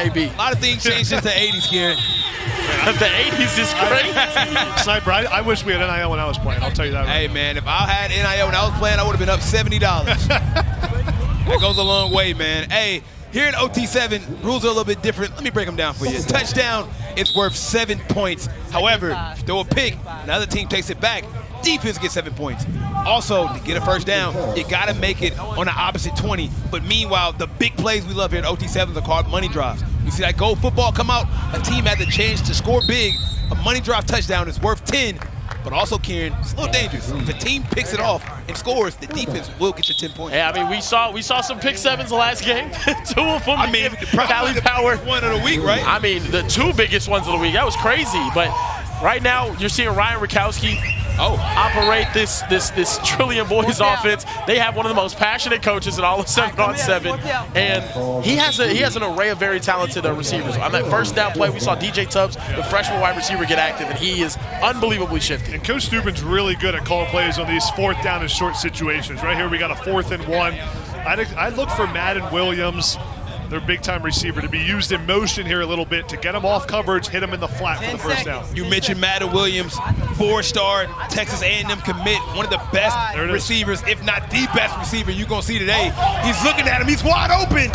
baby. A lot of things changed since the 80s, Kieran. The 80s is crazy. Sniper, I wish we had NIL when I was playing. I'll tell you that. Hey, man, if I had NIL when I was playing, I would have been up $70. That goes a long way, man. Hey, here in OT7, rules are a little bit different. Let me break them down for you. Touchdown is worth 7 points. However, if you throw a pick, another team takes it back, defense gets 7 points. Also, to get a first down, you got to make it on the opposite 20. But meanwhile, the big plays we love here at OT7s are called money drives. You see that goal football come out, a team had the chance to score big. A money drive touchdown is worth 10. But also, Kieran, it's a little dangerous. If a team picks it off and scores, the defense will get the 10 points. Yeah, I mean, we saw some pick sevens the last game. 2 of them. I mean, Cali Power. One of the week, right? I mean, the 2 biggest ones of the week. That was crazy. But right now, you're seeing Ryan Rakowski operate this Trillion Boys offense. They have one of the most passionate coaches in all of 7-on-7, and he has an array of very talented receivers. On that first down play, we saw DJ Tubbs, the freshman wide receiver, get active, and he is unbelievably shifty. And Coach Steuben's really good at calling plays on these 4th down and short situations. Right here, we got a 4th and 1. I'd look for Madden Williams, their big-time receiver, to be used in motion here a little bit to get him off coverage, hit him in the flat for the first down. You mentioned Madden Williams, 4-star Texas A&M commit, one of the best receivers, if not the best receiver you're going to see today. He's looking at him. He's wide open.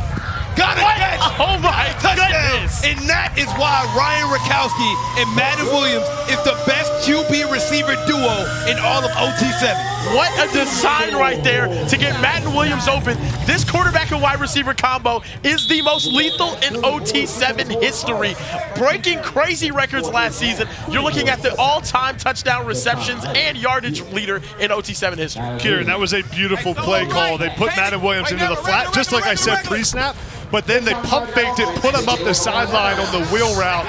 Got a catch. Oh, my goodness. And that is why Ryan Rakowski and Madden Williams is the best QB receiver duo in all of OT7. What a design right there to get Madden Williams open. This quarterback and wide receiver combo is the most lethal in OT7 history. Breaking crazy records last season. You're looking at the all-time touchdown receptions and yardage leader in OT7 history. Kieran, that was a beautiful play call. They put Madden Williams into the flat, just like I said pre-snap, but then they pump faked it, put him up the sideline on the wheel route.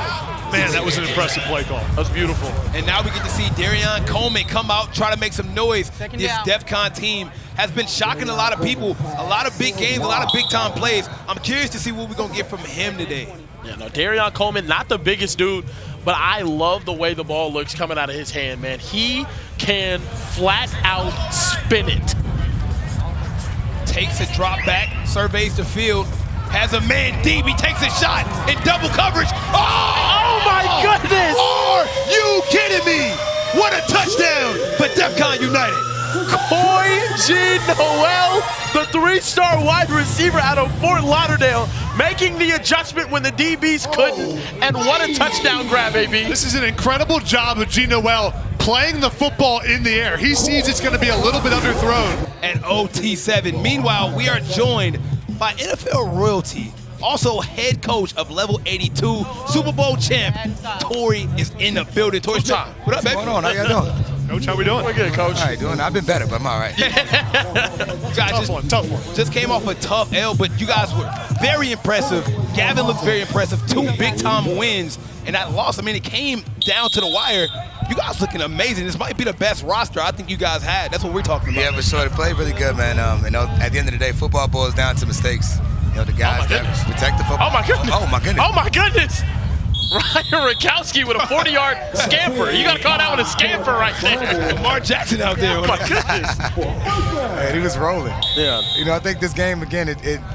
Man, that was an impressive play call. That was beautiful. And now we get to see Darion Coleman come out, try to make some noise. This Defcon team has been shocking a lot of people. A lot of big games, a lot of big-time plays. I'm curious to see what we're going to get from him today. Yeah, no, Darion Coleman, not the biggest dude, but I love the way the ball looks coming out of his hand, man. He can flat out spin it. Takes a drop back, surveys the field, has a man deep, he takes a shot in double coverage. Oh my goodness! Are you kidding me? What a touchdown for Defcon United. Coy G. Noel, the 3-star wide receiver out of Fort Lauderdale, making the adjustment when the DBs couldn't, and what a touchdown grab, baby. This is an incredible job of G. Noel playing the football in the air. He sees it's going to be a little bit underthrown. At OT7. Meanwhile, we are joined by NFL royalty, also head coach of Level 82, Super Bowl champ, Torrey is in the building. Torrey, what up, baby? What's going on? How y'all doing? Coach, how we doing? We're good, Coach. All right, doing. I've been better, but I'm all right. Guys, tough one. Just came off a tough L, but you guys were very impressive. Gavin looks very impressive. 2 big-time wins, and that loss, I mean, it came down to the wire. You guys looking amazing. This might be the best roster I think you guys had. That's what we're talking about. Yeah, for sure. They played really good, man. You know, at the end of the day, football boils down to mistakes. You know, the guys that protect the football. Oh, my goodness. Oh, my goodness. Oh, my goodness. Ryan Rakowski with a 40-yard scamper. You got to call that one a scamper right there. Lamar Jackson out there. Oh, my goodness. Man, he was rolling. Yeah. You know, I think this game, again,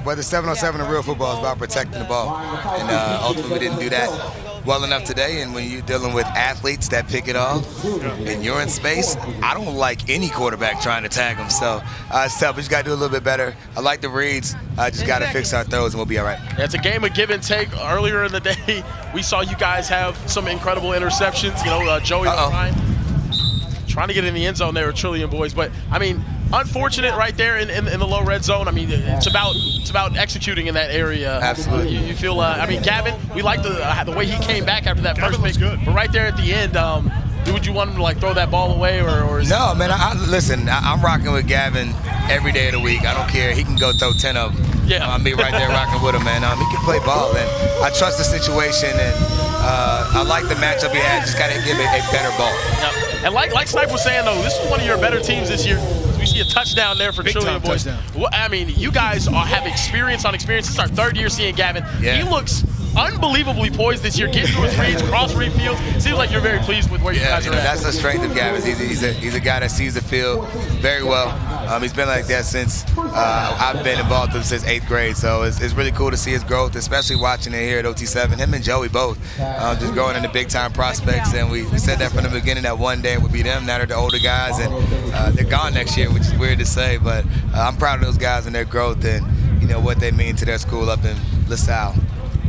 whether 7-on-7 or real football, is about protecting the ball. And ultimately, we didn't do that well enough today. And when you're dealing with athletes that pick it off and you're in space, I don't like any quarterback trying to tag them. So it's tough. We just got to do a little bit better. I like the reads. I just got to fix our throws and we'll be all right. It's a game of give and take. Earlier in the day, we saw you guys have some incredible interceptions. You know, Joey Ryan trying to get in the end zone there with Trillion Boys. But, I mean, unfortunate right there in the low red zone. I mean, it's about executing in that area. Absolutely. You feel, I mean, Gavin, we like the way he came back after that Gavin first pick. good. But right there at the end, would you want him to, like, throw that ball away? Or No, man, listen, I'm rocking with Gavin every day of the week. I don't care. He can go throw 10 of them. Yeah. I'll be right there rocking with him, man. He can play ball, and I trust the situation, and I like the matchup he had. Just got to give it a better ball. Yeah. And like Snipe was saying, though, this is one of your better teams this year. We see a touchdown there for Trillion Boys. Touchdown. Well, I mean, you guys have experience on experience. It's our 3rd year seeing Gavin. Yeah. He looks unbelievably poised this year, getting to his reads, cross-read fields. Seems like you're very pleased with where you guys are at. That's the strength of Gavin's. He's a guy that sees the field very well. He's been like that since I've been involved with him since 8th grade. So it's really cool to see his growth, especially watching it here at OT7. Him and Joey both just growing into big-time prospects. And we said that from the beginning that one day it would be them. Now they're the older guys, and they're gone next year, which is weird to say. But I'm proud of those guys and their growth and what they mean to their school up in LaSalle.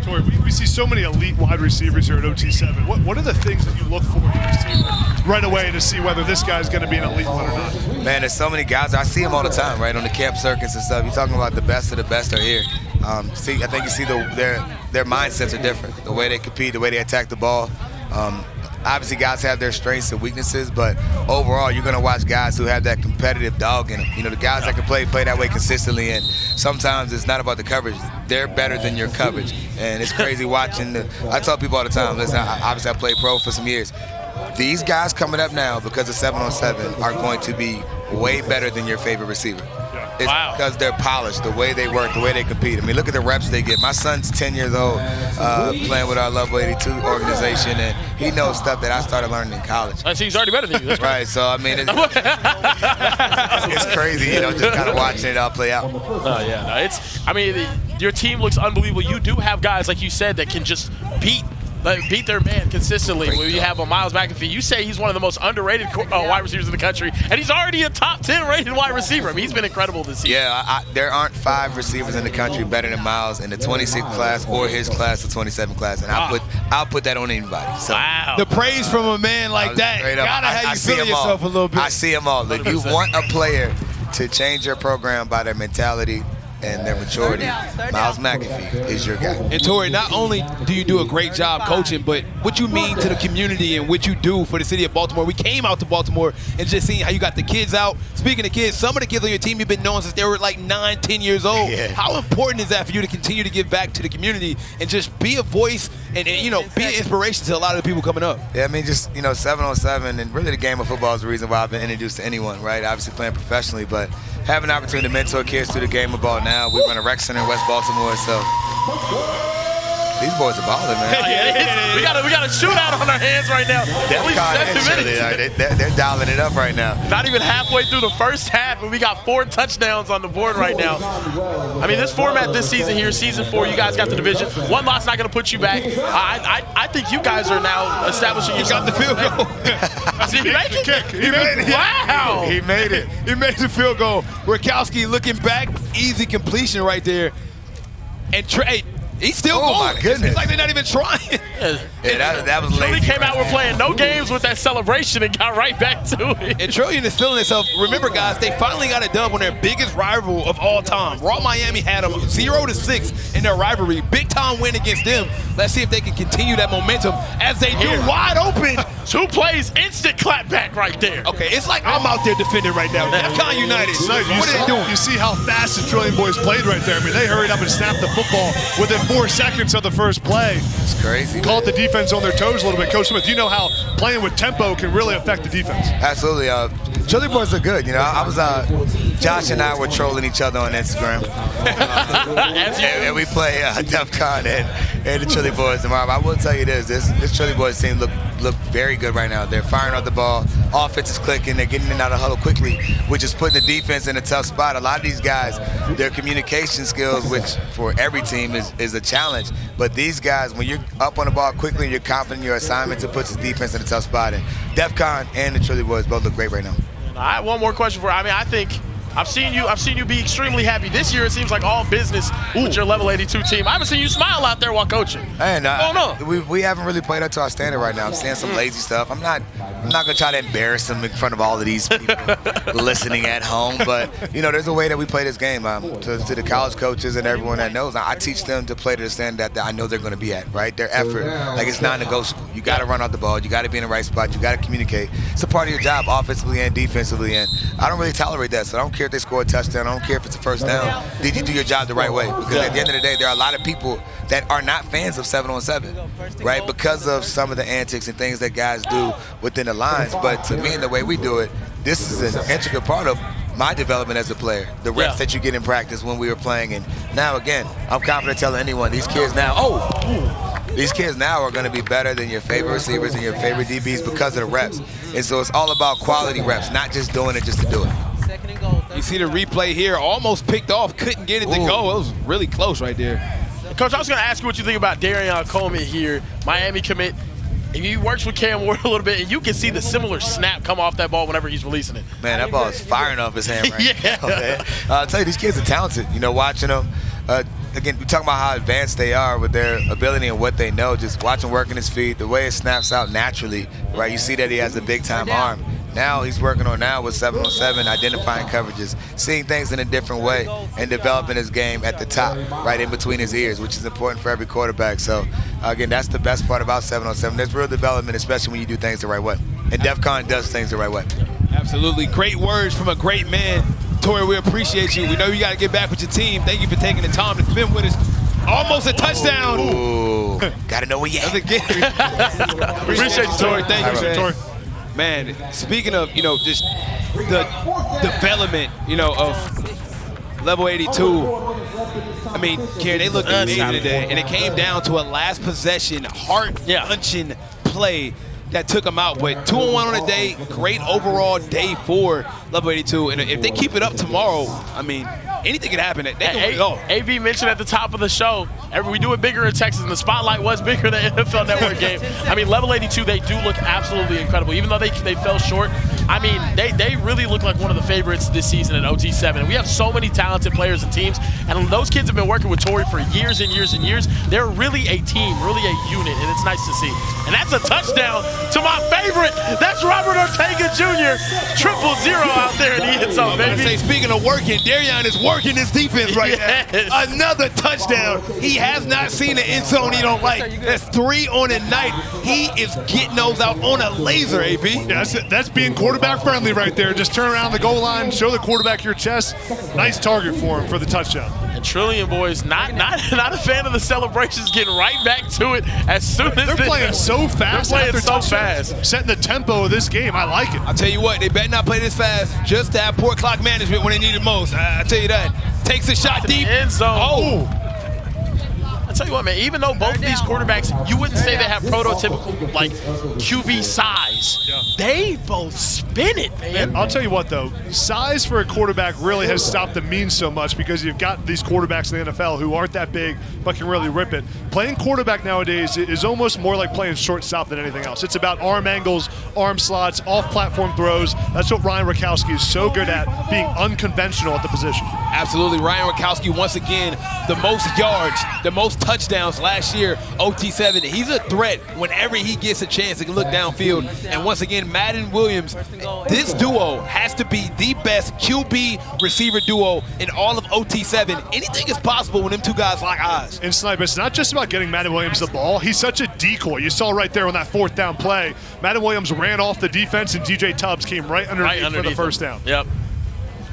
Torrey, we see so many elite wide receivers here at OT7. What are the things that you look for in a receiver right away to see whether this guy's going to be an elite one or not? Man, there's so many guys. I see them all the time, right, on the camp circuits and stuff. You're talking about the best of the best are here. I think you see their mindsets are different. The way they compete, the way they attack the ball. Obviously, guys have their strengths and weaknesses, but overall, you're going to watch guys who have that competitive dog in them. The guys that can play that way consistently, and sometimes it's not about the coverage. They're better than your coverage, and it's crazy watching. I tell people all the time, listen, obviously I played pro for some years. These guys coming up now because of 7-on-7 are going to be way better than your favorite receiver. It's because they're polished, the way they work, the way they compete. I mean, look at the reps they get. My son's 10 years old playing with our Level 82 organization, and he knows stuff that I started learning in college. I see he's already better than you. That's right, so, I mean, it's crazy, just kind of watching it all play out. Your team looks unbelievable. You do have guys, like you said, that can just beat their man consistently. When you have a Miles McAfee, you say he's one of the most underrated wide receivers in the country, and he's already a top 10 rated wide receiver. I mean, he's been incredible this year. Yeah, there aren't 5 receivers in the country better than Miles in the 26 class or his class, the 27 class, and I'll put that on anybody. So the praise from a man like that gotta have you feel yourself a little bit. I see them all. If you want a player to change your program by their mentality and their maturity, Miles McAfee is your guy. And Torrey, not only do you do a great job coaching, but what you mean to the community and what you do for the city of Baltimore. We came out to Baltimore and just seeing how you got the kids out. Speaking of kids, some of the kids on your team you've been knowing since they were like 9, 10 years old. Yeah. How important is that for you to continue to give back to the community and just be a voice and be an inspiration to a lot of the people coming up? Yeah, I mean, just 7-on-7 and really the game of football is the reason why I've been introduced to anyone, right? Obviously playing professionally, but having an opportunity to mentor kids through the game of ball now. We run a rec center in West Baltimore, so these boys are balling, man. We got a shootout on our hands right now. Defcon United, they're dialing it up right now. Not even halfway through the first half, and we got 4 touchdowns on the board right now. I mean, this format this season here, season 4, you guys got the division. One loss not going to put you back. I think you guys are now establishing yourself. Got the field goal. He made the kick. He made it. Wow. He made it. He made the field goal. Rakowski looking back, easy completion right there. And Trey, he's still going. My goodness. It's like they're not even trying. Yeah, that was lazy. He came out, we're playing no games with that celebration and got right back to it. And Trillion is feeling himself. Remember, guys, they finally got a dub on their biggest rival of all time. Raw Miami had them 0-6 in their rivalry. Big time win against them. Let's see if they can continue that momentum as they do wide open. 2 plays, instant clap back right there. Okay, it's like I'm out there defending right now. Defcon United. What are they doing? You see how fast the Trillion boys played right there. I mean, they hurried up and snapped the football within 4 seconds of the first play. It's crazy. Called the defense on their toes a little bit. Coach Smith, you know how playing with tempo can really affect the defense. Absolutely. Chili boys are good. I was Josh and I were trolling each other on Instagram, and we play Defcon and the Chili boys tomorrow. I will tell you this Chili boys team look very good right now. They're firing out the ball. Offense is clicking. They're getting in and out of huddle quickly, which is putting the defense in a tough spot. A lot of these guys, their communication skills, which for every team is a challenge. But these guys, when you're up on the ball quickly and you're confident in your assignments, it puts the defense in a tough spot. And Defcon and the Chili boys both look great right now. I have one more question for you. I think I've seen you be extremely happy. This year it seems like all business with your level 82 team. I haven't seen you smile out there while coaching. And we haven't really played up to our standard right now. I'm seeing some lazy stuff. I'm not gonna try to embarrass them in front of all of these people listening at home. But there's a way that we play this game. To the college coaches and everyone that knows, I teach them to play to the standard that I know they're gonna be at. Right, their effort, like it's non-negotiable. You got to run out the ball. You got to be in the right spot. You got to communicate. It's a part of your job, offensively and defensively. And I don't really tolerate that. So I don't care if they score a touchdown. I don't care if it's a first down. Did you do your job the right way? Because at the end of the day, there are a lot of people that are not fans of 7-on-7, right? Because of some of the antics and things that guys do within the lines. But to me, the way we do it, this is an intricate part of my development as a player. The reps that you get in practice when we were playing. And now, again, I'm confident telling anyone, these kids now, These kids now are going to be better than your favorite receivers and your favorite DBs because of the reps. And so it's all about quality reps, not just doing it just to do it. You see the replay here, almost picked off, couldn't get it to go. It was really close right there. Coach, I was going to ask you what you think about Darion Coleman here, Miami commit. And he works with Cam Ward a little bit, and you can see the similar snap come off that ball whenever he's releasing it. Man, that ball is firing off his hand right yeah. now, man. I'll tell you, these kids are talented. You know, watching them. Again, we talking about how advanced they are with their ability and what they know. Just watching working his feet, the way it snaps out naturally, right? You see that he has a big-time arm. Now he's working on with 7-on-7, identifying coverages, seeing things in a different way, and developing his game at the top, right in between his ears, which is important for every quarterback. So, again, that's the best part about 7-on-7. There's real development, especially when you do things the right way. And Defcon does things the right way. Absolutely. Great words from a great man. Torrey, we appreciate you. We know you got to get back with your team. Thank you for taking the time to spend with us. Almost a touchdown. Ooh, got to know where you at. Appreciate you, Torrey. Thank you, Torrey. Man, speaking of, just the development, of level 82, I mean, Karen, they looked amazing today, and it came down to a last possession, heart-punching play that took them out. But 2-on-1 on a day, great overall day for level 82. And if they keep it up tomorrow, I mean, anything could happen. They can go. AB mentioned at the top of the show, we do it bigger in Texas, and the spotlight was bigger than the NFL Network game. I mean, level 82, they do look absolutely incredible. Even though they fell short, I mean, they really look like one of the favorites this season at OT7. And we have so many talented players and teams, and those kids have been working with Torrey for years and years and years. They're really a team, really a unit, and it's nice to see. And that's a touchdown to my favorite. That's Robert Ortega Jr. 000 out there in the end zone, baby. Speaking of working, Darion is working his defense right now. Another touchdown. He has not seen an end zone he don't like. That's 3 on a night. He is getting those out on a laser, AB. Yeah, that's being quarterback friendly right there. Just turn around the goal line, show the quarterback your chest. Nice target for him for the touchdown. And Trillion boys, not a fan of the celebrations, getting right back to it as soon as they're playing so fast. They're playing so fast. Setting the tempo of this game. I like it. I'll tell you what, they better not play this fast just to have poor clock management when they need it most. I'll tell you that. Takes a shot deep. End zone. Oh. I tell you what, man, even though both of these quarterbacks, you wouldn't say they have prototypical, like, QB size, they both spin it, man. I'll tell you what, though, size for a quarterback really has stopped the mean so much because you've got these quarterbacks in the NFL who aren't that big but can really rip it. Playing quarterback nowadays is almost more like playing shortstop than anything else. It's about arm angles, arm slots, off-platform throws. That's what Ryan Rakowski is so good at, being unconventional at the position. Absolutely. Ryan Rakowski, once again, the most yards, the most touchdowns last year, OT7. He's a threat whenever he gets a chance to look downfield. And once again, Madden Williams, this duo has to be the best QB receiver duo in all of OT7. Anything is possible when them two guys lock eyes. And Sniper, it's not just about getting Madden Williams the ball. He's such a decoy. You saw right there on that 4th down play. Madden Williams ran off the defense, and DJ Tubbs came right underneath for the first down. Yep.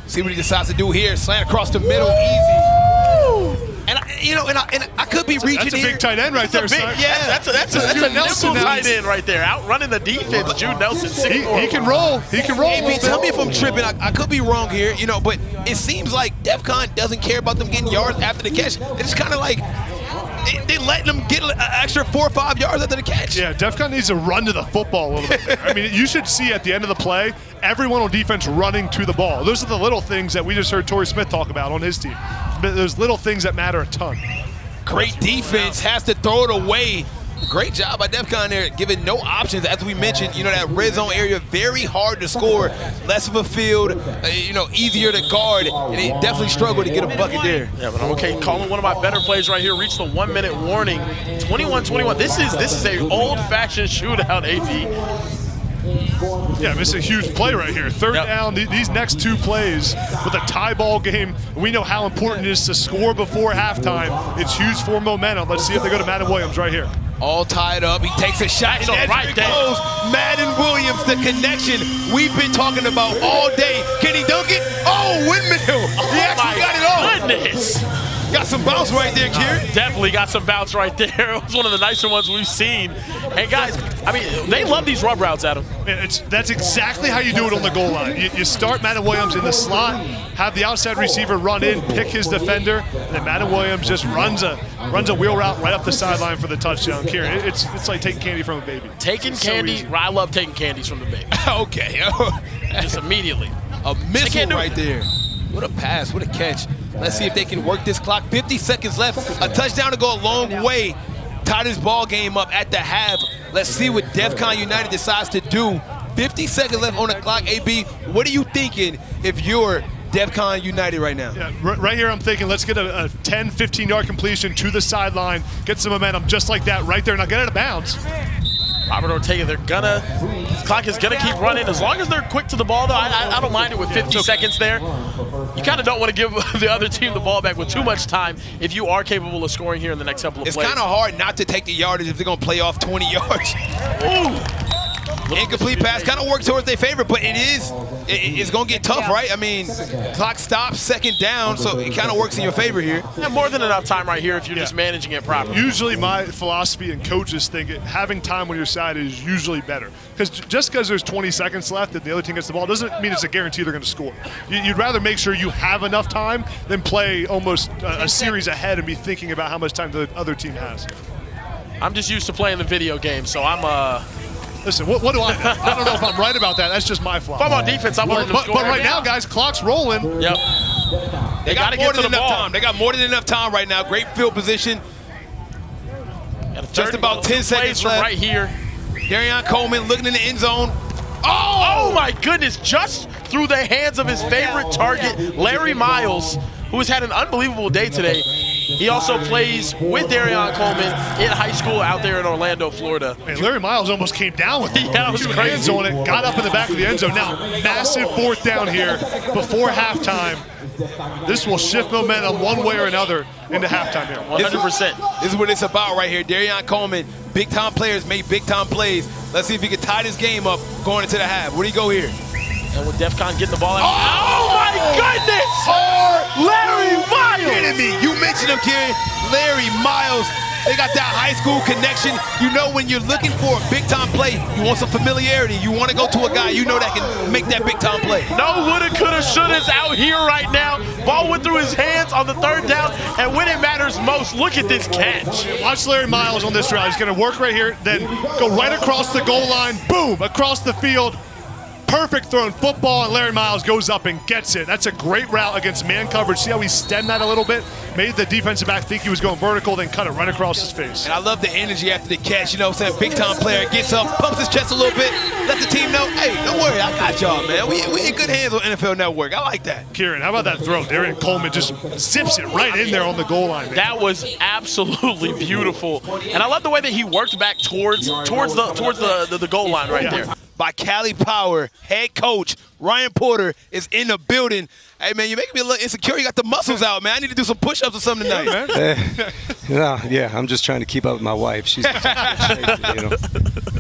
See what he decides to do here. Slant across the middle, easy. And I could be reaching. That's a big tight end right there. That's a Nelson tight end right there, outrunning the defense. Jude Nelson, 6'4". He can roll. He can roll. Hey, tell me if I'm tripping. I could be wrong here, but it seems like Defcon doesn't care about them getting yards after the catch. It's kind of like they letting them get an extra 4 or 5 yards after the catch. Yeah, Defcon needs to run to the football a little bit there. I mean, you should see at the end of the play, everyone on defense running to the ball. Those are the little things that we just heard Torrey Smith talk about on his team. But those little things that matter a ton. Great defense, has to throw it away. Great job by Defcon there, giving no options. As we mentioned, that red zone area, very hard to score. Less of a field, easier to guard. And they definitely struggled to get a bucket there. Yeah, but I'm okay calling one of my better plays right here. Reached the 1-minute warning. 21-21. This is a old-fashioned shootout, AP. Yeah, this is a huge play right here. 3rd down, these next 2 plays with a tie ball game. We know how important it is to score before halftime. It's huge for momentum. Let's see if they go to Madden Williams right here. All tied up. He takes a shot. And there it goes. Madden Williams, the connection we've been talking about all day. Can he dunk it? Oh, windmill. He actually got it off. Goodness. Got some bounce right there, Kieran. Definitely got some bounce right there. It was one of the nicer ones we've seen. And guys, I mean, they love these rub routes, Adam. That's exactly how you do it on the goal line. You start Madden Williams in the slot, have the outside receiver run in, pick his defender, and then Madden Williams just runs a wheel route right up the sideline for the touchdown. Kieran, it's like taking candy from a baby. Taking candy, so I love taking candies from the baby. Okay. Just immediately. A missile right there. What a pass, what a catch. Let's see if they can work this clock. 50 seconds left. A touchdown to go a long way. Tie this ball game up at the half. Let's see what Defcon United decides to do. 50 seconds left on the clock. AB, what are you thinking if you're Defcon United right now? Yeah, right here I'm thinking let's get a 10, 15-yard completion to the sideline, get some momentum just like that right there. Now get out of bounds. Robert Ortega, the clock is gonna keep running. As long as they're quick to the ball, though, I don't mind it with 50 seconds there. You kind of don't want to give the other team the ball back with too much time if you are capable of scoring here in the next couple of plays. It's kind of hard not to take the yardage if they're gonna play off 20 yards. Ooh. Incomplete pass kind of works towards their favor, but it's going to get tough, right? I mean, clock stops, second down, so it kind of works in your favor here. Yeah, more than enough time right here if you're just managing it properly. Usually my philosophy and coaches think having time on your side is usually better. Because just because there's 20 seconds left and the other team gets the ball doesn't mean it's a guarantee they're going to score. You'd rather make sure you have enough time than play almost a series ahead and be thinking about how much time the other team has. I'm just used to playing the video game, so I'm Listen, what do I know? I don't know if I'm right about that. That's just my flaw. If I'm on defense, I'm letting them score. But right now, guys, clock's rolling. Yep. They got to get to the ball. They got more than enough time right now. Great field position. Just about 10 seconds left. Right here. Darion Coleman looking in the end zone. Oh my goodness, just through the hands of his favorite target, Larry Miles, who has had an unbelievable day today. He also plays with Darion Coleman in high school out there in Orlando, Florida. Man, Larry Miles almost came down with it. Yeah, it was Two crazy. hands on it, got up in the back of the end zone. Now, massive fourth down here before halftime. This will shift momentum one way or another into halftime here. 100%. This is what it's about right here. Darion Coleman, big-time players make big-time plays. Let's see if he can tie this game up going into the half. Where do you go here? And with Defcon getting the ball out. Oh my goodness! Larry Miles! Kidding me. You mentioned him, Kieran. Larry Miles. They got that high school connection. You know when you're looking for a big-time play, you want some familiarity. You want to go to a guy you know that can make that big-time play. No woulda, coulda, shouldas out here right now. Ball went through his hands on the third down, and when it matters most, look at this catch. Watch Larry Miles on this route. He's going to work right here, then go right across the goal line, boom, across the field. Perfect thrown football, and Larry Miles goes up and gets it. That's a great route against man coverage. See how he stemmed that a little bit? Made the defensive back think he was going vertical, then cut it right across his face. And I love the energy after the catch. You know what I'm saying? Big-time player gets up, pumps his chest a little bit, let the team know, hey, don't worry, I got y'all, man. We in good hands on NFL Network. I like that. Kieran, how about that throw? Darion Coleman just zips it right in there on the goal line, man. That was absolutely beautiful. And I love the way that he worked back towards the goal line right there. By Cali Power, head coach Ryan Porter is in the building. Hey, man, you're making me a little insecure. You got the muscles out, man. I need to do some push-ups or something tonight. Yeah, I'm just trying to keep up with my wife. She's you know.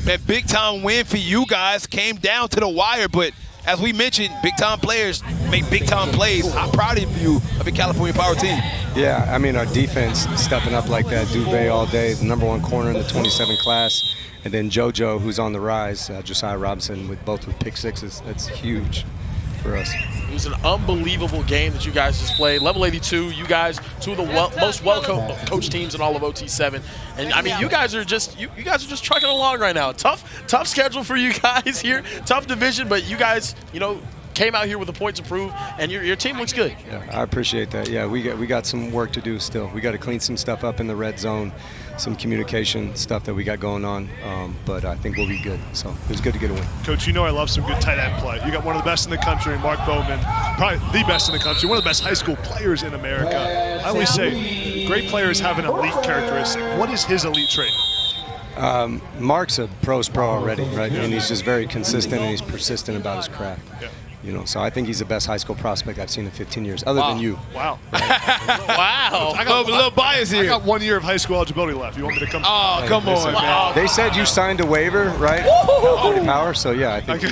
Man, big-time win for you guys. Came down to the wire, but as we mentioned, big-time players make big-time plays. I'm proud of you, of your California Power team. Yeah, I mean, our defense stepping up like that. Duvet all day, the #1 corner in the 27 class. And then JoJo, who's on the rise, Josiah Robinson, with pick sixes. That's huge for us. It was an unbelievable game that you guys just played. Level 82, you guys, two of the most well-coached teams in all of OT7. And I mean, you guys are just trucking along right now. Tough schedule for you guys here. Tough division, but you guys, you know, came out here with a point to prove, and your team looks good. Yeah, I appreciate that. Yeah, we got some work to do still. We got to clean some stuff up in the red zone, some communication stuff that we got going on, but I think we'll be good. So it was good to get a win. Coach, you know I love some good tight end play. You got one of the best in the country, Mark Bowman, probably the best in the country, one of the best high school players in America. I always say great players have an elite characteristic. What is his elite trait? Mark's a pro's pro already, right? And he's just very consistent and he's persistent about his craft. Yeah. You know, so I think he's the best high school prospect I've seen in 15 years, other than you. Wow. Wow. I got a little bias here. I got 1 year of high school eligibility left. You want me to come? Oh, come on, man. They said you signed a waiver, right? California Power, so yeah, I think.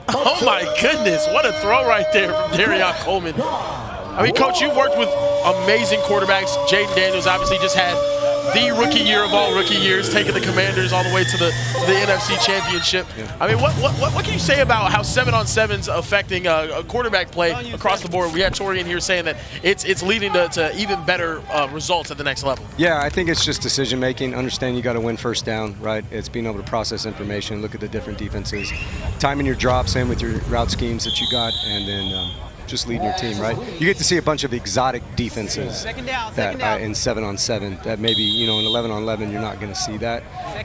Oh my goodness, what a throw right there from Darion Coleman. I mean, Coach, you've worked with amazing quarterbacks. Jaden Daniels obviously just had the rookie year of all rookie years, taking the Commanders all the way to the NFC Championship. Yeah. I mean, what can you say about how 7-on-7's affecting quarterback play across the board? We had Torrey in here saying that it's leading to even better results at the next level. Yeah, I think it's just decision making. Understand you got to win first down, right? It's being able to process information, look at the different defenses, timing your drops in with your route schemes that you got, and then just leading your team, right? You get to see a bunch of exotic defenses that in 7-on-7 that maybe, you know, in 11-on-11 you're not going to see that.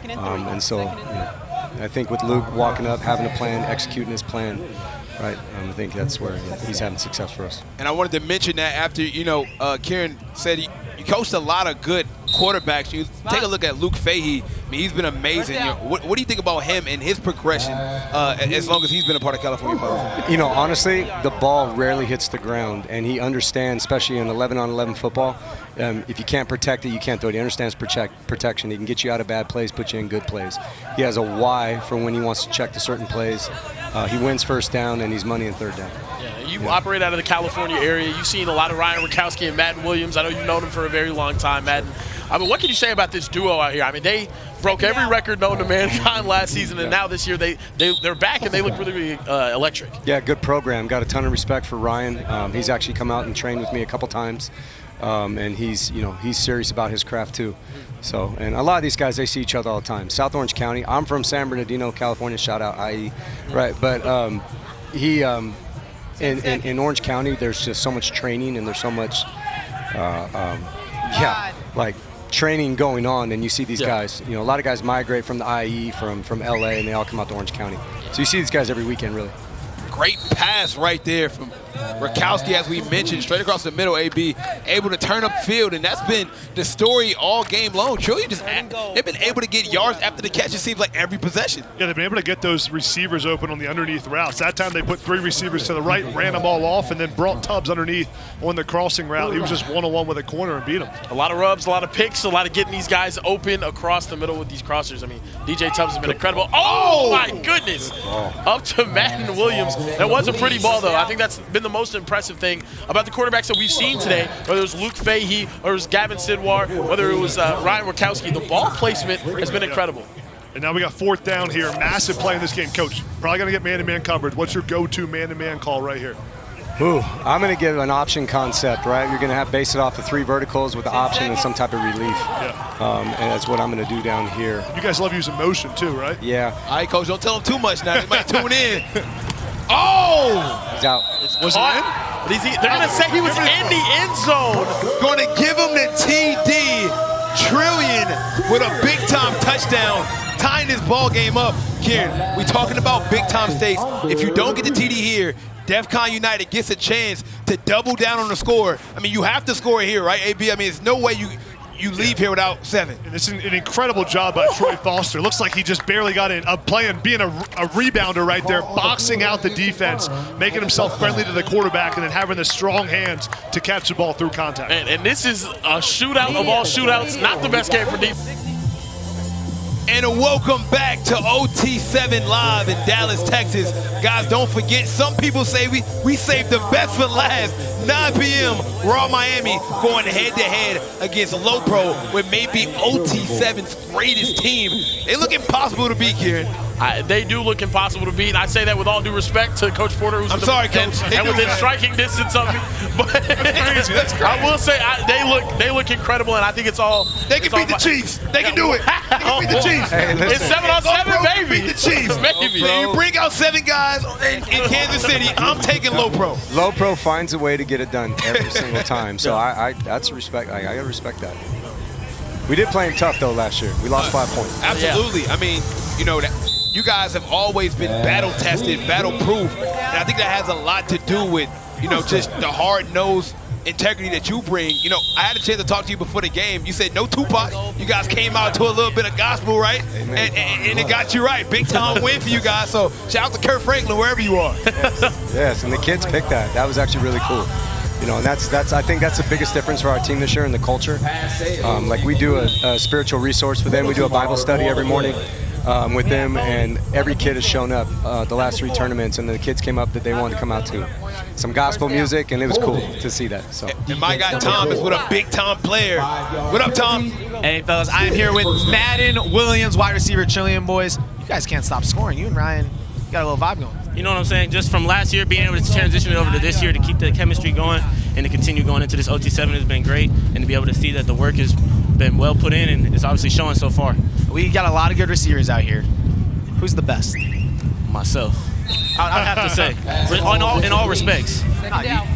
And so, you know, I think with Luke walking up, having a plan, executing his plan, right? I think that's where he's having success for us. And I wanted to mention that after, you know, Kieran said you coached a lot of good quarterbacks. You take a look at Luke Fahey. I mean, he's been amazing. You know, what do you think about him and his progression as long as he's been a part of California Public? You know, honestly, the ball rarely hits the ground, and he understands, especially in 11-on-11 football, if you can't protect it, you can't throw it. He understands protection. He can get you out of bad plays, put you in good plays. He has a why for when he wants to check the certain plays. He wins first down, and he's money in third down. Yeah, you operate out of the California area. You've seen a lot of Ryan Rakowski and Madden Williams. I know you've known him for a very long time, Madden. I mean, what can you say about this duo out here? I mean, they broke every record known to mankind last season, and now this year they're back and they look really, really electric. Yeah, good program. Got a ton of respect for Ryan. He's actually come out and trained with me a couple times, and he's serious about his craft too. So, and a lot of these guys, they see each other all the time. South Orange County. I'm from San Bernardino, California. Shout out IE, right? But in Orange County, there's just so much training and there's so much, like training going on, and you see these guys. You know, a lot of guys migrate from the IE, from LA, and they all come out to Orange County. So you see these guys every weekend, really. Great pass right there from Rakowski, as we mentioned, straight across the middle, AB, able to turn up field, and that's been the story all game long. Trillion they've been able to get yards after the catch, it seems like every possession. Yeah, they've been able to get those receivers open on the underneath routes. That time they put 3 receivers to the right, ran them all off, and then brought Tubbs underneath on the crossing route. He was just one-on-one with a corner and beat him. A lot of rubs, a lot of picks, a lot of getting these guys open across the middle with these crossers. I mean, DJ Tubbs has been incredible. Oh, my goodness. Up to Madden Williams. That was a pretty ball, though. I think that's been the most impressive thing about the quarterbacks that we've seen today, whether it was Luke Fahey or it was Gavin Sidwar, whether it was Ryan Rakowski. The ball placement has been incredible. And now we got 4th down here. Massive play in this game. Coach, probably going to get man-to-man coverage. What's your go-to man-to-man call right here? Ooh, I'm going to give an option concept, right? You're going to base it off of 3 verticals with the option and some type of relief. Yeah. And that's what I'm going to do down here. You guys love using motion too, right? Yeah. All right, Coach, don't tell them too much now. They might tune in. Oh! He's out. Was it in? They're going to say he was in the end zone. Going to give him the TD. Trillion with a big-time touchdown, tying this ball game up. Kieran, we talking about big-time stakes. If you don't get the TD here, Defcon United gets a chance to double down on the score. I mean, you have to score here, right, AB? I mean, there's no way you leave here without 7. And it's an incredible job by Troy Foster. Looks like he just barely got in, being a rebounder right there, boxing out the defense, making himself friendly to the quarterback, and then having the strong hands to catch the ball through contact. And this is a shootout of all shootouts, not the best game for defense. And welcome back to OT7 Live in Dallas, Texas. Guys, don't forget, some people say we saved the best for last. 9 p.m., Raw Miami going head-to-head against Low Pro with maybe OT7's greatest team. They look impossible to beat, Kieran. They do look impossible to beat. I say that with all due respect to Coach Porter, who's and within striking distance of me. But that's crazy. That's crazy. I will say they look incredible, and I think it's all. They can beat the Chiefs. They can do it. They can beat the Chiefs. Hey, it's 7-on-7, baby. Beat the Chiefs. Maybe. You bring out 7 guys in Kansas City. I'm taking Low Pro. Low Pro finds a way to get it done every single time. So that's respect. I gotta respect that. We did play him tough though last year. We lost 5 points. Absolutely. I mean, you know that. You guys have always been battle-tested, battle-proof, and I think that has a lot to do with, you know, just the hard-nosed integrity that you bring. You know, I had a chance to talk to you before the game. You said no Tupac. You guys came out to a little bit of gospel, right? And it got you right. Big-time win for you guys. So shout out to Kurt Franklin, wherever you are. Yes, and the kids picked that. That was actually really cool. You know, and that's I think that's the biggest difference for our team this year in the culture. Like we do a spiritual resource for them. We do a Bible study every morning. with them, and every kid has shown up the last 3 tournaments, and the kids came up that they wanted to come out to. Some gospel music, and it was cool to see that. So. And my guy Tom is with a big-time player. What up, Tom? Hey, fellas, I am here with Madden Williams, wide receiver, Trillium Boys. You guys can't stop scoring. You and Ryan got a little vibe going. You know what I'm saying? Just from last year, being able to transition it over to this year to keep the chemistry going and to continue going into this OT7 has been great. And to be able to see that the work has been well put in and it's obviously showing so far. We got a lot of good receivers out here. Who's the best? Myself. I'd have to say, in all respects.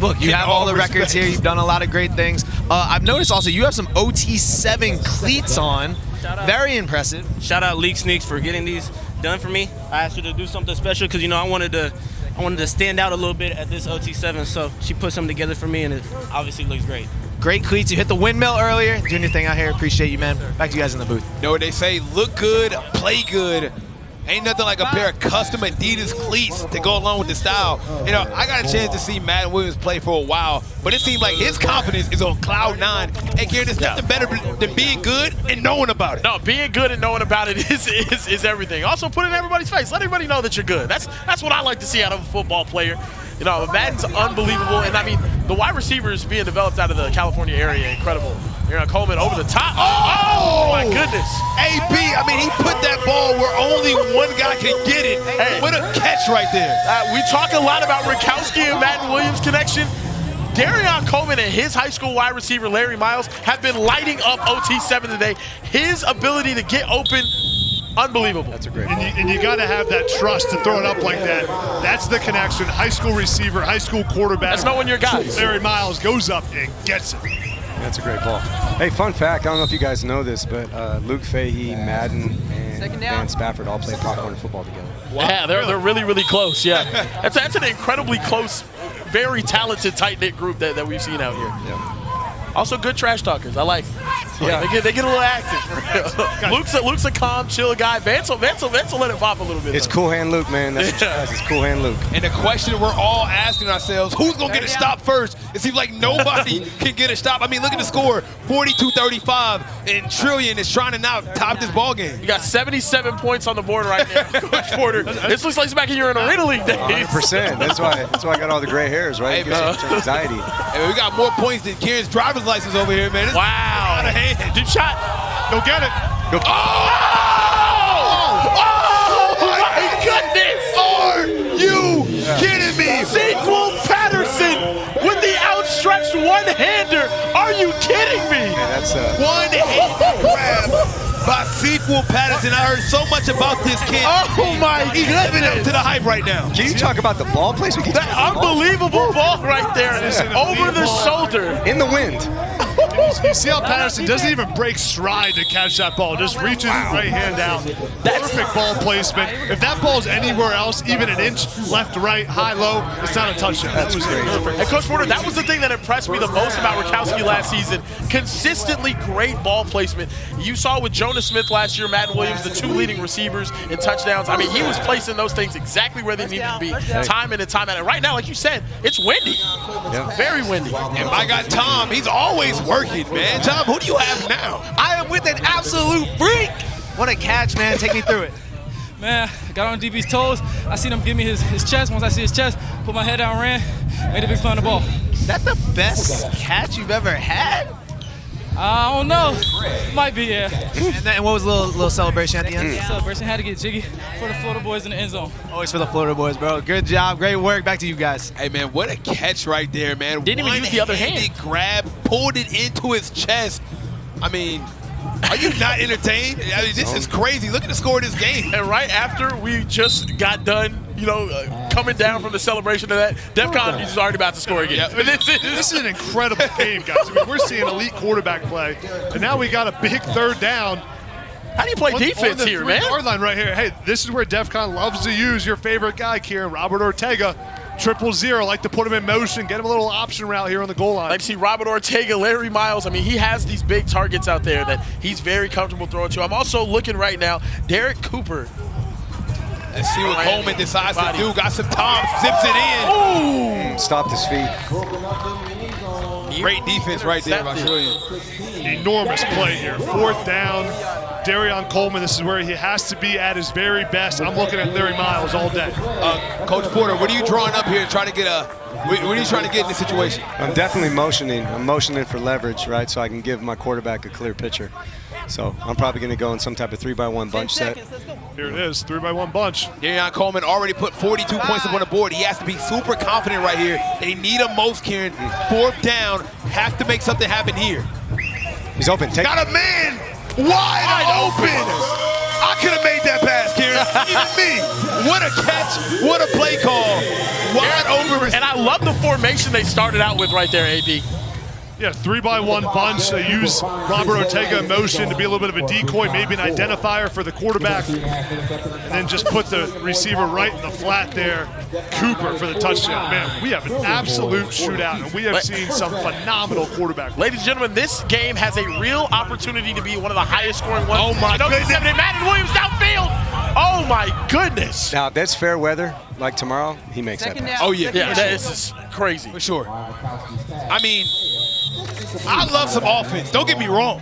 Look, you have all the records here. You've done a lot of great things. I've noticed also you have some OT7 cleats on. Very impressive. Shout out League Sneaks for getting these done for me. I asked her to do something special because, you know, I wanted to stand out a little bit at this OT7, so she put something together for me, and it obviously looks great. Great cleats. You hit the windmill earlier. Doing your thing out here. Appreciate you, man. Back to you guys in the booth. You know what they say? Look good, play good. Ain't nothing like a pair of custom Adidas cleats to go along with the style. You know, I got a chance to see Madden Williams play for a while, but it seems like his confidence is on cloud 9. Hey, Karen, there's nothing better than being good and knowing about it. No, being good and knowing about it is everything. Also, put it in everybody's face. Let everybody know that you're good. That's what I like to see out of a football player. You know, Madden's unbelievable, and I mean, the wide receivers being developed out of the California area, incredible. Aaron Coleman over the top. Oh my goodness. AB, I mean, he put that ball where only one guy can get it. Hey, what a catch right there. We talk a lot about Rakowski and Madden Williams connection. Darion Coleman and his high school wide receiver, Larry Miles, have been lighting up OT7 today. His ability to get open, unbelievable. That's a great ball. And you got to have that trust to throw it up like that. That's the connection. High school receiver, high school quarterback. That's knowing your guys. Larry Miles goes up and gets it. That's a great ball. Hey, fun fact, I don't know if you guys know this, but Luke Fahey, Madden, and Van Spafford all played popcorn football together. Wow. Yeah, they're really, really close, yeah. That's an incredibly close, very talented, tight-knit group that we've seen out here. Yeah. Also good trash talkers, I like it. Yeah. They get a little active. Luke's a calm, chill guy. Vance will let it pop a little bit. It's Cool Hand Luke, man. That's what you guys. It's Cool Hand Luke. And the question we're all asking ourselves, who's going to get a stop first? It seems like nobody can get a stop. I mean, look at the score, 42-35, and Trillion is trying to now top this ball game. You got 77 points on the board right now, Coach Porter. This looks like it's back in your Arena League days. 100%. That's why I got all the gray hairs, right? Hey, man. Anxiety. Hey, we got more points than Karen's driver's license over here, man. Wow. Out of hand. Deep shot. Go get it. Go. Oh my goodness. Are you kidding me? Sequel Patterson with the outstretched one-hander. Are you kidding me? Yeah, that's one-hand grab by Sequel Patterson. I heard so much about this kid. Oh my He's living up to the hype right now. Can you talk about the ball placement? That unbelievable ball right there. Over the shoulder. In the wind. You see how Patterson doesn't even break stride to catch that ball. Just reaches his right hand out. Perfect ball placement. If that ball's anywhere else, even an inch left, right, high, low, it's not a touchdown. That was perfect. And Coach Porter, that was the thing that impressed me the most about Rakowski last season. Consistently great ball placement. You saw with Jonas Smith last year, Madden Williams, the 2 leading receivers in touchdowns. I mean, he was placing those things exactly where they needed to be, time in and time out. And right now, like you said, it's windy. Yeah. Very windy. And my guy Tom, he's always working, man. Tom, who do you have now? I am with an absolute freak. What a catch, man. Take me through it. Man, I got on DB's toes. I seen him give me his chest. Once I see his chest, put my head down, ran, made a big play on the ball. Is that the best catch you've ever had? I don't know. Might be, yeah. And what was the little celebration at the end? Celebration had to get jiggy for the Florida boys in the end zone. Always for the Florida boys, bro. Good job. Great work. Back to you guys. Hey, man, what a catch right there, man. Didn't even use the other hand. Grab, pulled it into his chest. I mean, are you not entertained? I mean, this is crazy. Look at the score of this game. And right after we just got done, coming down from the celebration of that, Defcon is already about to score again. Yep. This is an incredible game, guys. I mean, we're seeing elite quarterback play, and now we got a big third down. How do you play defense here, man? On the 3-yard line right here. Hey, this is where Defcon loves to use your favorite guy, Kieran, Robert Ortega. 0-0, like to put him in motion, get him a little option route here on the goal line. Like to see Robert Ortega, Larry Miles. I mean, he has these big targets out there that he's very comfortable throwing to. I'm also looking right now, Derek Cooper. Let's see what Coleman decides to do. Got some time, zips it in. Ooh. Stopped his feet. Great defense right there by Trillion. Enormous play here. 4th down. Darion Coleman, this is where he has to be at his very best. I'm looking at Larry Miles all day. Coach Porter, what are you drawing up here trying to get what are you trying to get in this situation? I'm definitely motioning. I'm motioning for leverage, right, so I can give my quarterback a clear picture. So I'm probably going to go in some type of 3-by-1 bunch set. Here it is, 3-by-1 bunch. Darion Coleman already put 42 points up on the board. He has to be super confident right here. They need him most, Kieran. 4th down, have to make something happen here. He's open. Got a man wide open. I could have made that pass, Kieran. Even me. What a catch. What a play call. Wide open. And I love the formation they started out with right there, AB. Yeah, 3-by-1 bunch. They use Robert Ortega in motion to be a little bit of a decoy, maybe an identifier for the quarterback. And then just put the receiver right in the flat there. Cooper for the touchdown. Man, we have an absolute shootout, and we have seen some phenomenal quarterback. Ladies and gentlemen, this game has a real opportunity to be one of the highest scoring ones. Oh, my goodness. Madden Williams downfield. Oh, my goodness. Now, if that's fair weather, like tomorrow, he makes that pass. Oh, yeah. Yeah, this is crazy. For sure. I mean, I love some offense. Don't get me wrong.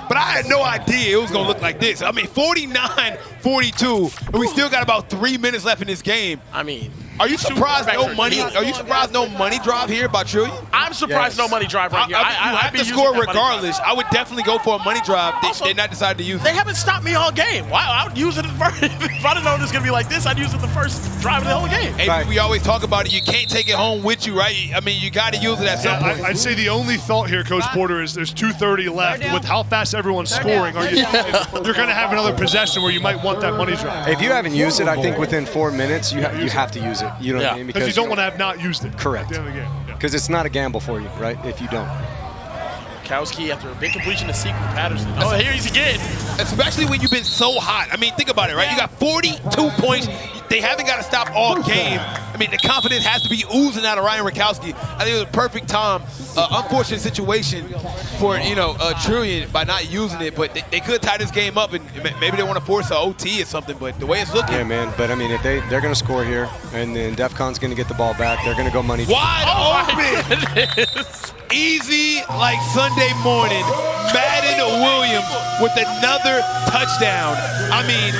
But I had no idea it was going to look like this. I mean, 49-42, and we still got about 3 minutes left in this game. I mean, are you surprised no money? Are you surprised no money drive here by Trillion? I'm surprised no money drive right here. You have to score regardless. I would definitely go for a money drive. They not decided to use it. They haven't stopped me all game. Why? I would use it at first. If I'd have known it was going to be like this, I'd use it the first drive of the whole game. Hey, Right. we always talk about it. You can't take it home with you, right? I mean, you got to use it at some point. I'd say the only thought here, Coach Porter, is there's 2:30 left. With how fast everyone's scoring, you're going to have another possession where you might want that money drive. If you haven't used it, I think within 4 minutes, you have to use it. You know what I mean? Because you don't want to have not used it. Correct. At the end of the game. Yeah. Because it's not a gamble for you, right, if you don't. Kowski after a big completion to Sequel Patterson. Oh, here he's again. Especially when you've been so hot. I mean, think about it, right? You got 42 points. They haven't got to stop all game. I mean, the confidence has to be oozing out of Ryan Rakowski. I think it was a perfect time. Unfortunate situation for, Trillion by not using it, but they could tie this game up, and maybe they want to force an OT or something, but the way it's looking. Yeah, man, but I mean, if they're going to score here, and then Defcon's going to get the ball back, they're going to go money. Wide open. Easy like Sunday morning. Madden Williams with another touchdown. I mean,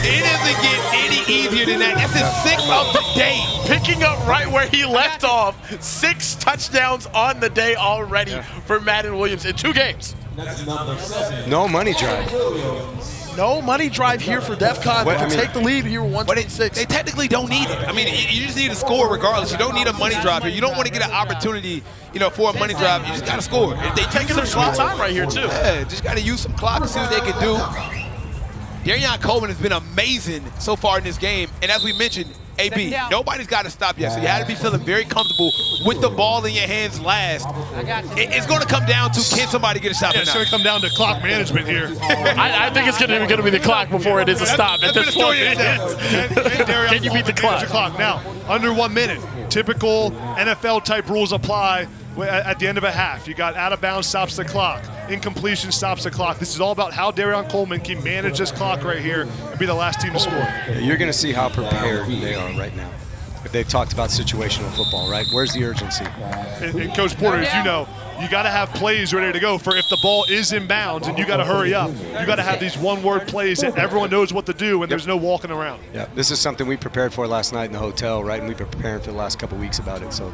it doesn't get any easier than that. That's his 6th of the day. Picking up right where he left off. 6 touchdowns on the day already for Madden Williams in 2 games. No money drive. No money drive here for Defcon to take the lead here with 126. They technically don't need it. I mean, you just need to score regardless. You don't need a money drive here. You don't want to get an opportunity, for a money drive. You just got to score. If they taking their sweet time right here, too. Yeah, just got to use some clock to see what they can do. Darion Coleman has been amazing so far in this game. And as we mentioned, AB, nobody's got to stop yet. So you had to be feeling very comfortable with the ball in your hands last. It's going to come down to, can somebody get a stop? Yeah, it's going to come down to clock management here. I think it's going to be the clock before it is a stop at this point. Can you beat the clock? Now, under 1 minute, typical NFL-type rules apply. At the end of a half, you got out of bounds stops the clock, incompletion stops the clock. This is all about how Darion Coleman can manage this clock right here and be the last team to score. Yeah, you're going to see how prepared they are right now. If they've talked about situational football, right? Where's the urgency? And Coach Porter, as you know, you got to have plays ready to go for if the ball is in bounds and you got to hurry up. You got to have these one-word plays that everyone knows what to do and there's no walking around. Yeah, this is something we prepared for last night in the hotel, right? And we've been preparing for the last couple weeks about it. So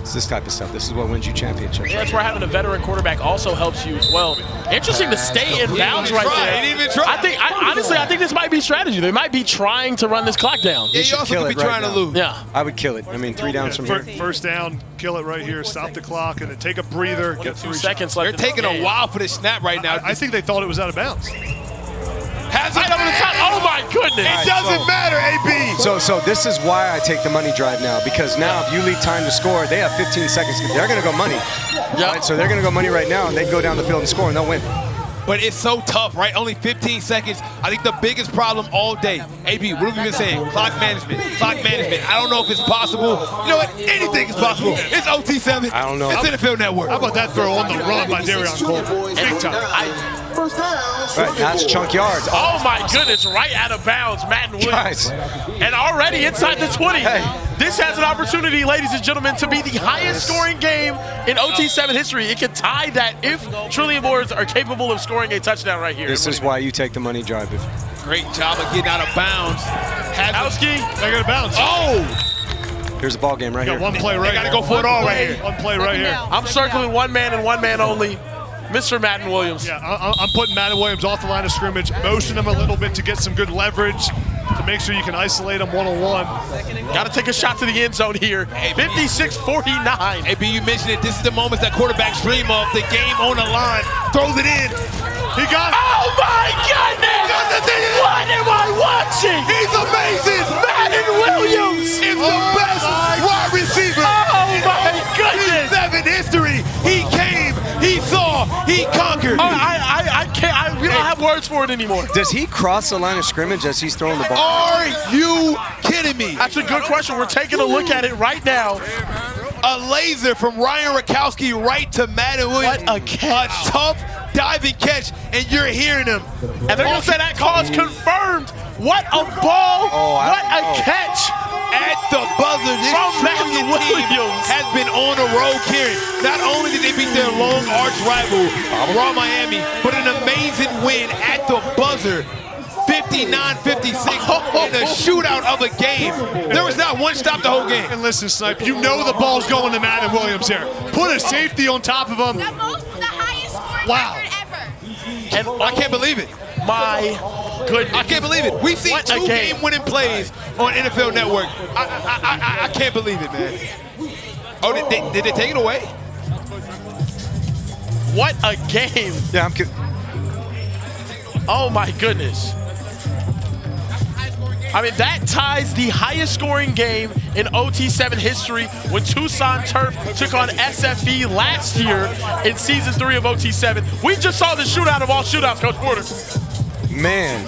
it's this type of stuff. This is what wins you championships. Yeah, that's where having a veteran quarterback also helps you as well. Interesting to stay in bounds right there. He didn't even try. I think this might be strategy. They might be trying to run this clock down. Yeah, you also could be trying to lose. Yeah. I would kill it. I mean, 3 downs from here. First down, kill it right here, stop the clock, and then take a breather, get 2 seconds left. They're taking a while for this snap right now. I think they thought it was out of bounds. Oh my goodness! It doesn't matter, AB. So this is why I take the money drive now, because now if you leave time to score, they have 15 seconds. They're going to go money. Yeah. Right? So they're going to go money right now, and they go down the field and score, and they'll win. But it's so tough, right? Only 15 seconds. I think the biggest problem all day, AB, what have we been saying? Clock management. I don't know if it's possible. You know what? Anything is possible. It's OT7. I don't know. It's NFL Network. How about that throw on the run by Darion Coleman? Big time. Right, that's chunk yards. Oh my goodness, right out of bounds, Madden Williams. Guys. And already inside the 20. Hey. This has an opportunity, ladies and gentlemen, to be the highest scoring game in OT7 history. It can tie that if Trillium Boards are capable of scoring a touchdown right here. This is why you take the money drive. Great job of getting out of bounds. Kowski. They're going to bounce. Oh! Here's a ball game right Got here. one play right They got to here. go for it all right here. One play right here. I'm circling one man and one man only. Mr. Madden Williams. Yeah, I'm putting Madden Williams off the line of scrimmage, motion him a little bit to get some good leverage to make sure you can isolate him one-on-one. Got to take a shot to the end zone here. 56-49. Hey, B, you mentioned it. This is the moments that quarterbacks dream of. The game on the line. Throws it in. He got it. Oh my goodness! What am I watching? He's amazing. Madden Williams Is the best wide receiver. Oh my goodness! Seven history. He came. He saw. He conquered. I can't. We don't have words for it anymore. Does he cross the line of scrimmage as he's throwing the ball? Are you kidding me? That's a good question. We're taking a look at it right now. A laser from Ryan Rakowski right to Madden Williams. What a catch. A tough diving catch, and you're hearing him. And they're going to say that call is confirmed. What a ball. What a catch. At the buzzer, this From Madden Trillium team Williams. has been on a roll, Kieran. Not only did they beat their long arch rival, Raw Miami, but an amazing win at the buzzer. 59-56 in a shootout of a game. There was not one stop the whole game. And listen, Snipe, you know the ball's going to Madden Williams here. Put a safety on top of him. The highest scoring Wow. record ever. And I can't believe it. my goodness. I can't believe it. We've seen What a two game. game-winning plays on NFL Network. I can't believe it, man. Oh, did they take it away? What a game. Yeah, Oh my goodness. I mean, that ties the highest scoring game in OT7 history when Tucson Turf took on SFE last year in season 3 of OT7. We just saw the shootout of all shootouts, Coach Porter. man.